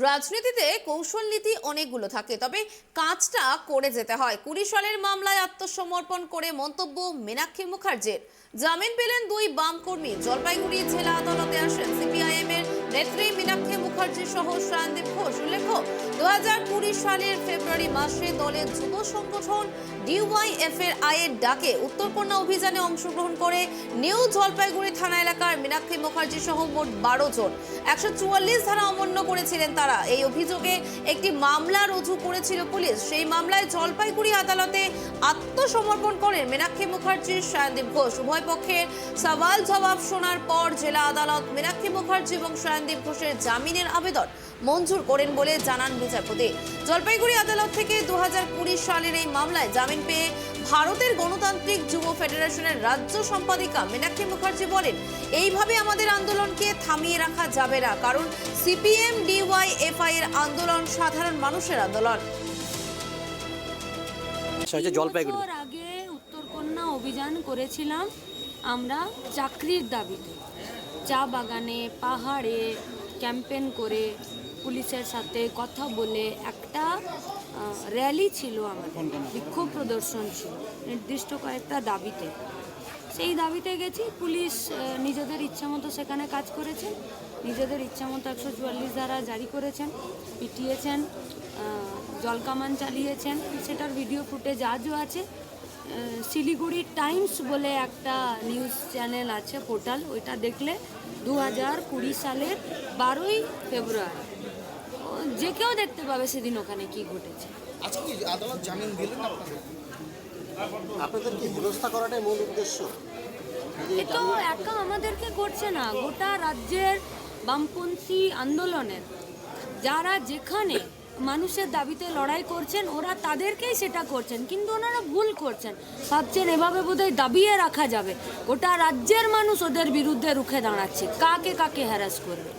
রাজনীতিতে কৌশল নীতি অনেকগুলো থাকে, তবে কাজটা করে যেতে হয়। 20 সালের মামলায় আত্মসমর্পণ করে মন্তব্য মীনাক্ষী মুখার্জির। জামিন পেলেন দুই বাম কর্মী। জলপাইগুড়ি জেলা আদালতে আসেন সিপিআইএম এর নেত্রী মীনাক্ষী মুখার্জি সহ শ্রায়নদীপ ঘোষ। উল্লেখ্য, 2020 সালের ফেব্রুয়ারি মাসে দলের যুব সংগঠন ডিওয়াইএফ এর আয়ের ডাকে উত্তরকন্যা অভিযানে অংশগ্রহণ করে নিউ জলপাইগুড়ি থানা এলাকার মীনাক্ষী মুখার্জি সহ মোট 12 জন 144 ধারা অমান্য করেছিলেন তারা। এই অভিযোগে একটি মামলা রুজু করেছিল পুলিশ। সেই মামলায় জলপাইগুড়ি আদালতে আত্মসমর্পণ করেন মীনাক্ষী মুখার্জি, শ্রায়নদীপ ঘোষ। উভয় পক্ষের সওয়াল জবাব শোনার পর জেলা আদালত মীনাক্ষী মুখার্জি এবং শ্রায়নদীপ ঘোষের জামিনের আবেদন মঞ্জুর করেন বলে জানান বিচারপতি। জলপাইগুড়ি আদালত থেকে 2020 সালের এই মামলায় জামিন পেয়ে ভারতের গণতান্ত্রিক যুব ফেডারেশনের রাজ্য সম্পাদিকা মীনাক্ষী মুখার্জি বলেন, এইভাবে আমাদের আন্দোলনকে থামিয়ে রাখা যাবে না, কারণ সিপিএম ডিওয়াইএফআই এর আন্দোলন সাধারণ মানুষের আন্দোলন। আগে উত্তরকন্যা অভিযান করেছিলাম আমরা চাকরির দাবিতে, চা বাগানে, পাহাড়ে ক্যাম্পেন করে পুলিশের সাথে কথা বলে একটা র্যালি ছিল, আমাদের বিক্ষোভ প্রদর্শন ছিল নির্দিষ্ট কয়েকটা দাবিতে। সেই দাবিতে গেছি, পুলিশ নিজেদের ইচ্ছামতো সেখানে কাজ করেছেন, নিজেদের ইচ্ছামতো 144 ধারা জারি করেছেন, পিটিয়েছেন, জলকামান চালিয়েছেন। সেটার ভিডিও ফুটেজ আজও আছে। শিলিগুড়ি টাইমস বলে একটা নিউজ চ্যানেল আছে, পোর্টাল, ওইটা দেখলে 2020 সালের 12ই ফেব্রুয়ারি যে কেউ দেখতে পাবে সেদিন ওখানে কি ঘটেছে। আজকে কি আদালত জামিন দিলেন আপনাদের কি হেনস্থা করাটাই মূল উদ্দেশ্য? এটা একা আমাদেরকে করছে না, গোটা রাজ্যের বামপন্থী আন্দোলনের যারা যেখানে মানুষের দাবিতে লড়াই করছেন ওরা তাদেরকেই সেটা করছেন, কিন্তু ওনারা ভুল করছেন। ভাবছেন এভাবে বোধহয় দাবিয়ে রাখা যাবে। গোটা রাজ্যের মানুষ ওদের বিরুদ্ধে রুখে দাঁড়াচ্ছে, কাকে কাকে হ্যারাস করবে।